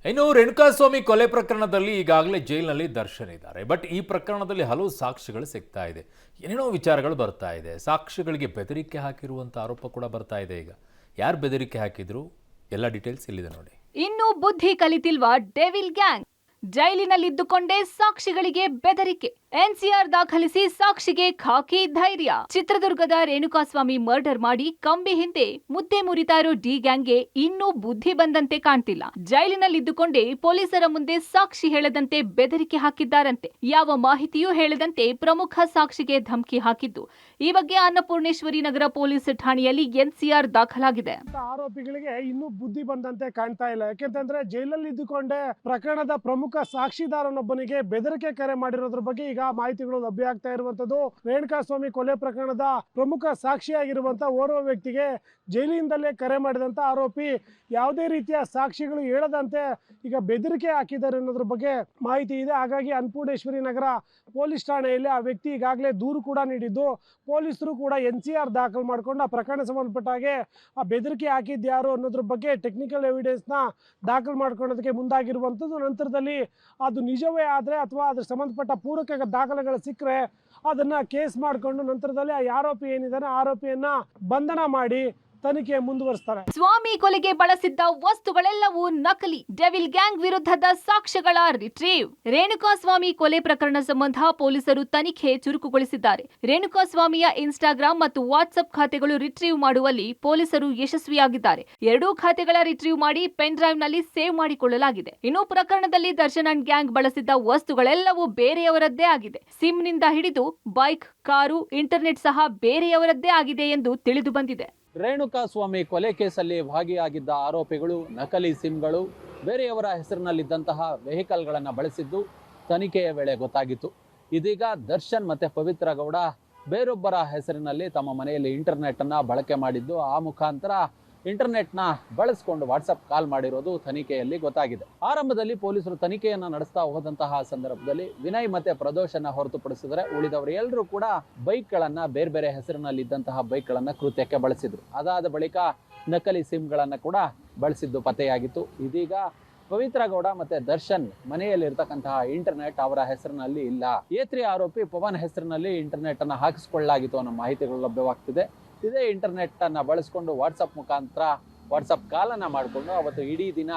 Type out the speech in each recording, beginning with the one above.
ಇನ್ನು ರೇಣುಕಾಸ್ವಾಮಿ ಕೊಲೆ ಪ್ರಕರಣದಲ್ಲಿ ಈಗಾಗಲೇ ಜೈಲಿನಲ್ಲಿ ದರ್ಶನ್ ಇದ್ದಾರೆ. ಬಟ್ ಈ ಪ್ರಕರಣದಲ್ಲಿ ಹಲವು ಸಾಕ್ಷ್ಯಗಳು ಸಿಗ್ತಾ ಇದೆ, ಏನೇನೋ ವಿಚಾರಗಳು ಬರ್ತಾ ಇದೆ. ಸಾಕ್ಷ್ಯಗಳಿಗೆ ಬೆದರಿಕೆ ಹಾಕಿರುವಂಥ ಆರೋಪ ಕೂಡ ಬರ್ತಾ ಇದೆ. ಈಗ ಯಾರು ಬೆದರಿಕೆ ಹಾಕಿದ್ರು ಎಲ್ಲ ಡೀಟೇಲ್ಸ್ ಇಲ್ಲಿದೆ ನೋಡಿ. ಇನ್ನು ಬುದ್ಧಿ ಕಲಿತಿಲ್ವಾ ಡೆವಿಲ್ ಗ್ಯಾಂಗ್? ಜೈಲಿನಲ್ಲಿದ್ದುಕೊಂಡೇ ಸಾಕ್ಷಿಗಳಿಗೆ ಬೆದರಿಕೆ. ಎನ್ಸಿಆರ್ ದಾಖಲಿಸಿ ಸಾಕ್ಷಿಗೆ ಖಾಕಿ ಧೈರ್ಯ. ಚಿತ್ರದುರ್ಗದ ರೇಣುಕಾಸ್ವಾಮಿ ಮರ್ಡರ್ ಮಾಡಿ ಕಂಬಿ ಹಿಂದೆ ಮುದ್ದೆ ಮುರಿತಾ ಇರೋ ಡಿ ಗ್ಯಾಂಗ್ಗೆ ಇನ್ನೂ ಬುದ್ಧಿ ಬಂದಂತೆ ಕಾಣ್ತಿಲ್ಲ. ಜೈಲಿನಲ್ಲಿದ್ದುಕೊಂಡೇ ಪೊಲೀಸರ ಮುಂದೆ ಸಾಕ್ಷಿ ಹೇಳದಂತೆ ಬೆದರಿಕೆ ಹಾಕಿದ್ದಾರಂತೆ. ಯಾವ ಮಾಹಿತಿಯೂ ಹೇಳದಂತೆ ಪ್ರಮುಖ ಸಾಕ್ಷಿಗೆ ಧಮಕಿ ಹಾಕಿದ್ದು. ಈ ಬಗ್ಗೆ ಅನ್ನಪೂರ್ಣೇಶ್ವರಿ ನಗರ ಪೊಲೀಸ್ ಠಾಣೆಯಲ್ಲಿ ಎನ್ಸಿಆರ್ ದಾಖಲಾಗಿದೆ. ಆರೋಪಿಗಳಿಗೆ ಇನ್ನೂ ಬುದ್ಧಿ ಬಂದಂತೆ ಕಾಣ್ತಾ ಇಲ್ಲ. ಯಾಕೆಂತಂದ್ರೆ ಜೈಲಲ್ಲಿ ಇದ್ದುಕೊಂಡೇ ಪ್ರಕರಣದ ಪ್ರಮುಖ ಸಾಕ್ಷಿದಾರನೊಬ್ಬನಿಗೆ ಬೆದರಿಕೆ ಕರೆ ಮಾಡಿರೋದ್ರ ಬಗ್ಗೆ ಈಗ ಮಾಹಿತಿಗಳು ಲಭ್ಯ ಆಗ್ತಾ ಇರುವಂತದ್ದು. ರೇಣುಕಾಸ್ವಾಮಿ ಕೊಲೆ ಪ್ರಕರಣದ ಪ್ರಮುಖ ಸಾಕ್ಷಿಯಾಗಿರುವಂತ ಓರ್ವ ವ್ಯಕ್ತಿಗೆ ಜೈಲಿನಿಂದಲೇ ಕರೆ ಮಾಡಿದಂತ ಆರೋಪಿ ಯಾವುದೇ ರೀತಿಯ ಸಾಕ್ಷಿಗಳು ಹೇಳದಂತೆ ಈಗ ಬೆದರಿಕೆ ಹಾಕಿದ್ದಾರೆ ಅನ್ನೋದ್ರ ಬಗ್ಗೆ ಮಾಹಿತಿ ಇದೆ. ಹಾಗಾಗಿ ಅನ್ನಪೂರ್ಣೇಶ್ವರಿ ನಗರ ಪೊಲೀಸ್ ಠಾಣೆಯಲ್ಲಿ ಆ ವ್ಯಕ್ತಿ ಈಗಾಗಲೇ ದೂರು ಕೂಡ ನೀಡಿದ್ದು, ಪೊಲೀಸರು ಕೂಡ ಎನ್ಸಿಆರ್ ದಾಖಲು ಮಾಡಿಕೊಂಡು ಆ ಪ್ರಕರಣ ಸಂಬಂಧಪಟ್ಟ ಹಾಗೆ ಆ ಬೆದರಿಕೆ ಹಾಕಿದ್ಯಾರು ಅನ್ನೋದ್ರ ಬಗ್ಗೆ ಟೆಕ್ನಿಕಲ್ ಎವಿಡೆನ್ಸ್ನ ದಾಖಲು ಮಾಡ್ಕೊಳ್ಳೋದಕ್ಕೆ ಮುಂದಾಗಿರುವಂಥದ್ದು. ನಂತರದಲ್ಲಿ ಅದು ನಿಜವೇ ಆದರೆ ಅಥವಾ ಅದ್ರ ಸಂಬಂಧಪಟ್ಟ ಪೂರಕ ದಾಖಲೆಗಳು ಸಿಕ್ಕರೆ ಅದನ್ನ ಕೇಸ್ ಮಾಡಿಕೊಂಡು ನಂತರದಲ್ಲಿ ಆ ಆರೋಪಿ ಏನಿದ್ದಾನೆ ಆರೋಪಿಯನ್ನ ಬಂಧನ ಮಾಡಿ ತನಿಖೆ ಮುಂದುವರಿಸ್ತಾರೆ. ಸ್ವಾಮಿ ಕೊಲೆಗೆ ಬಳಸಿದ್ದ ವಸ್ತುಗಳೆಲ್ಲವೂ ನಕಲಿ. ಡೆವಿಲ್ ಗ್ಯಾಂಗ್ ವಿರುದ್ಧದ ಸಾಕ್ಷ್ಯಗಳ ರಿಟ್ರೀವ್. ರೇಣುಕಾಸ್ವಾಮಿ ಕೊಲೆ ಪ್ರಕರಣ ಸಂಬಂಧ ಪೊಲೀಸರು ತನಿಖೆ ಚುರುಕುಗೊಳಿಸಿದ್ದಾರೆ. ರೇಣುಕಾಸ್ವಾಮಿಯ ಇನ್ಸ್ಟಾಗ್ರಾಮ್ ಮತ್ತು ವಾಟ್ಸ್ಆಪ್ ಖಾತೆಗಳು ರಿಟ್ರೀವ್ ಮಾಡುವಲ್ಲಿ ಪೊಲೀಸರು ಯಶಸ್ವಿಯಾಗಿದ್ದಾರೆ. ಎರಡೂ ಖಾತೆಗಳ ರಿಟ್ರೀವ್ ಮಾಡಿ ಪೆನ್ ಡ್ರೈವ್ ನಲ್ಲಿ ಸೇವ್ ಮಾಡಿಕೊಳ್ಳಲಾಗಿದೆ. ಇನ್ನು ಪ್ರಕರಣದಲ್ಲಿ ದರ್ಶನ್ ಅಂಡ್ ಗ್ಯಾಂಗ್ ಬಳಸಿದ್ದ ವಸ್ತುಗಳೆಲ್ಲವೂ ಬೇರೆಯವರದ್ದೇ ಆಗಿದೆ. ಸಿಮ್ ನಿಂದ ಹಿಡಿದು ಬೈಕ್, ಕಾರು, ಇಂಟರ್ನೆಟ್ ಸಹ ಬೇರೆಯವರದ್ದೇ ಆಗಿದೆ ಎಂದು ತಿಳಿದು ಬಂದಿದೆ. ರೇಣುಕಾಸ್ವಾಮಿ ಕೊಲೆ ಕೇಸಲ್ಲಿ ಭಾಗಿಯಾಗಿದ್ದ ಆರೋಪಿಗಳು ನಕಲಿ ಸಿಮ್ಗಳು, ಬೇರೆಯವರ ಹೆಸರಿನಲ್ಲಿದ್ದಂತಹ ವೆಹಿಕಲ್ಗಳನ್ನು ಬಳಸಿದ್ದು ತನಿಖೆಯ ವೇಳೆ ಗೊತ್ತಾಗಿತ್ತು. ಇದೀಗ ದರ್ಶನ್ ಮತ್ತೆ ಪವಿತ್ರ ಗೌಡ ಬೇರೊಬ್ಬರ ಹೆಸರಿನಲ್ಲಿ ತಮ್ಮ ಮನೆಯಲ್ಲಿ ಇಂಟರ್ನೆಟ್ಟನ್ನು ಬಳಕೆ ಮಾಡಿದ್ದು, ಆ ಮುಖಾಂತರ ಇಂಟರ್ನೆಟ್ನ ಬಳಸಿಕೊಂಡು ವಾಟ್ಸಪ್ ಕಾಲ್ ಮಾಡಿರೋದು ತನಿಖೆಯಲ್ಲಿ ಗೊತ್ತಾಗಿದೆ. ಆರಂಭದಲ್ಲಿ ಪೊಲೀಸರು ತನಿಖೆಯನ್ನು ನಡೆಸ್ತಾ ಹೋದಂತಹ ಸಂದರ್ಭದಲ್ಲಿ ವಿನಯ್ ಮತ್ತೆ ಪ್ರದೋಷನ್ನ ಹೊರತುಪಡಿಸಿದರೆ ಉಳಿದವರು ಎಲ್ಲರೂ ಕೂಡ ಬೈಕ್ಗಳನ್ನು ಬೇರೆ ಬೇರೆ ಹೆಸರಿನಲ್ಲಿದ್ದಂತಹ ಬೈಕ್ಗಳನ್ನು ಕೃತ್ಯಕ್ಕೆ ಬಳಸಿದ್ರು. ಅದಾದ ಬಳಿಕ ನಕಲಿ ಸಿಮ್ಗಳನ್ನು ಕೂಡ ಬಳಸಿದ್ದು ಪತ್ತೆಯಾಗಿತ್ತು. ಇದೀಗ ಪವಿತ್ರ ಗೌಡ ಮತ್ತೆ ದರ್ಶನ್ ಮನೆಯಲ್ಲಿರ್ತಕ್ಕಂತಹ ಇಂಟರ್ನೆಟ್ ಅವರ ಹೆಸರಿನಲ್ಲಿ ಇಲ್ಲ. ಏತ್ರಿ ಆರೋಪಿ ಪವನ್ ಹೆಸರಿನಲ್ಲಿ ಇಂಟರ್ನೆಟ್ ಅನ್ನು ಹಾಕಿಸಿಕೊಳ್ಳಲಾಗಿತ್ತು ಅನ್ನೋ ಮಾಹಿತಿಗಳು ಲಭ್ಯವಾಗ್ತಿದೆ. ಇದೇ ಇಂಟರ್ನೆಟ್ ಅನ್ನ ಬಳಸಿಕೊಂಡು ವಾಟ್ಸಪ್ ಮುಖಾಂತರ ವಾಟ್ಸಪ್ ಕಾಲನ್ನ ಮಾಡಿಕೊಂಡು ಅವತ್ತು ಇಡೀ ದಿನ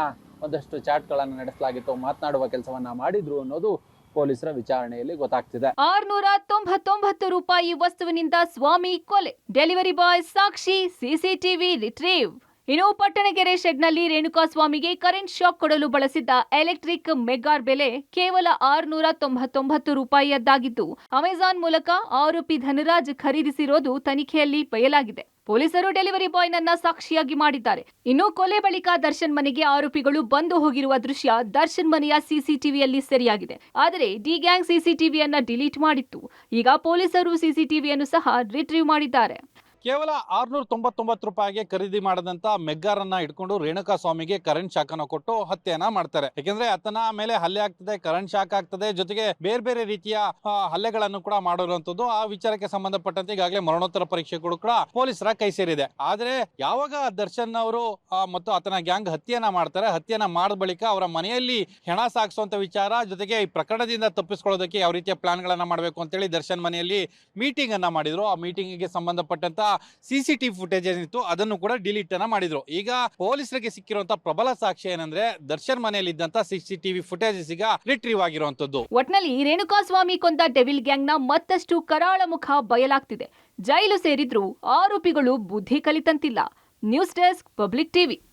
ಒಂದಷ್ಟು ಚಾಟ್ಗಳನ್ನು ನಡೆಸಲಾಗಿತ್ತು, ಮಾತನಾಡುವ ಕೆಲಸವನ್ನ ಮಾಡಿದ್ರು ಅನ್ನೋದು ಪೊಲೀಸರ ವಿಚಾರಣೆಯಲ್ಲಿ ಗೊತ್ತಾಗ್ತಿದೆ. 699 ರೂಪಾಯಿ ವಸ್ತುವಿನಿಂದ ಸ್ವಾಮಿ ಕೊಲೆ. ಡೆಲಿವರಿ ಬಾಯ್ ಸಾಕ್ಷಿ, ಸಿಸಿಟಿವಿ ರಿಟ್ರೀವ್. ಇನ್ನು ಪಟ್ಟಣಗೆರೆ ಶೆಡ್ನಲ್ಲಿ ರೇಣುಕಾಸ್ವಾಮಿಗೆ ಕರೆಂಟ್ ಶಾಕ್ ಕೊಡಲು ಬಳಸಿದ್ದ ಎಲೆಕ್ಟ್ರಿಕ್ ಮೆಗಾರ್ ಬೆಲೆ ಕೇವಲ 699 ರೂಪಾಯಿಯದ್ದಾಗಿದ್ದು, ಅಮೆಜಾನ್ ಮೂಲಕ ಆರೋಪಿ ಧನರಾಜ್ ಖರೀದಿಸಿರೋದು ತನಿಖೆಯಲ್ಲಿ ಬಯಲಾಗಿದೆ. ಪೊಲೀಸರು ಡೆಲಿವರಿ ಬಾಯ್ ನನ್ನ ಸಾಕ್ಷಿಯಾಗಿ ಮಾಡಿದ್ದಾರೆ. ಇನ್ನು ಕೊಲೆ ಬಳಿಕ ದರ್ಶನ್ ಮನೆಗೆ ಆರೋಪಿಗಳು ಬಂದು ಹೋಗಿರುವ ದೃಶ್ಯ ದರ್ಶನ್ ಮನೆಯ ಸಿಸಿಟಿವಿಯಲ್ಲಿ ಸೆರೆಯಾಗಿದೆ. ಆದರೆ ಡಿ ಗ್ಯಾಂಗ್ ಸಿಸಿಟಿವಿಯನ್ನ ಡಿಲೀಟ್ ಮಾಡಿತ್ತು. ಈಗ ಪೊಲೀಸರು ಸಿಸಿಟಿವಿಯನ್ನು ಸಹ ರಿಟ್ರೀವ್ ಮಾಡಿದ್ದಾರೆ. ಕೇವಲ 699 ರೂಪಾಯಿಗೆ ಖರೀದಿ ಮಾಡದಂತ ಮೆಗ್ಗಾರನ್ನ ಇಟ್ಕೊಂಡು ರೇಣುಕಾಸ್ವಾಮಿಗೆ ಕರೆಂಟ್ ಶಾಕ್ ಅನ್ನು ಕೊಟ್ಟು ಹತ್ಯೆಯನ್ನ ಮಾಡ್ತಾರೆ. ಯಾಕೆಂದ್ರೆ ಆತನ ಮೇಲೆ ಹಲ್ಲೆ ಆಗ್ತದೆ, ಕರೆಂಟ್ ಶಾಕ್ ಆಗ್ತದೆ, ಜೊತೆಗೆ ಬೇರೆ ಬೇರೆ ರೀತಿಯ ಹಲ್ಲೆಗಳನ್ನು ಕೂಡ ಮಾಡಿರುವಂತದ್ದು. ಆ ವಿಚಾರಕ್ಕೆ ಸಂಬಂಧಪಟ್ಟಂತೆ ಈಗಾಗಲೇ ಮರಣೋತ್ತರ ಪರೀಕ್ಷೆಗಳು ಕೂಡ ಪೊಲೀಸರ ಕೈ ಸೇರಿದೆ. ಆದ್ರೆ ಯಾವಾಗ ದರ್ಶನ್ ಅವರು ಮತ್ತು ಆತನ ಗ್ಯಾಂಗ್ ಹತ್ಯೆಯನ್ನ ಮಾಡ್ತಾರೆ, ಹತ್ಯೆಯನ್ನ ಮಾಡಿದ ಬಳಿಕ ಅವರ ಮನೆಯಲ್ಲಿ ಹೆಣ ಸಾಗಿಸುವಂತ ವಿಚಾರ, ಜೊತೆಗೆ ಈ ಪ್ರಕರಣದಿಂದ ತಪ್ಪಿಸ್ಕೊಳ್ಳೋದಕ್ಕೆ ಯಾವ ರೀತಿಯ ಪ್ಲಾನ್ ಗಳನ್ನ ಮಾಡಬೇಕು ಅಂತೇಳಿ ದರ್ಶನ್ ಮನೆಯಲ್ಲಿ ಮೀಟಿಂಗ್ ಅನ್ನ ಮಾಡಿದ್ರು. ಆ ಮೀಟಿಂಗ್ ಗೆ ಸಂಬಂಧಪಟ್ಟಂತ ಸಿಸಿಟಿವಿ ಫುಟೇಜ್ ಏನಿತ್ತು ಅದನ್ನು ಕೂಡ ಡಿಲೀಟ್ ಅನ್ನ ಮಾಡಿದ್ರು. ಈಗ ಪೊಲೀಸರಿಗೆ ಸಿಕ್ಕಿರುವಂತಹ ಪ್ರಬಲ ಸಾಕ್ಷಿ ಏನಂದ್ರೆ ದರ್ಶನ್ ಮನೆಯಲ್ಲಿ ಇದ್ದಂತ ಸಿಸಿಟಿವಿ ಫುಟೇಜ್ ಈಗ ರಿಟ್ರೀವ್ ಆಗಿರುವಂತದ್ದು. ಒಟ್ನಲ್ಲಿ ರೇಣುಕಾಸ್ವಾಮಿ ಕೊಂದ ಡೆವಿಲ್ ಗ್ಯಾಂಗ್ ನ ಮತ್ತಷ್ಟು ಕರಾಳ ಮುಖ ಬಯಲಾಗ್ತಿದೆ. ಜೈಲು ಸೇರಿದ್ರು ಆರೋಪಿಗಳು ಬುದ್ಧಿ ಕಲಿತಂತಿಲ್ಲ. News desk, public TV.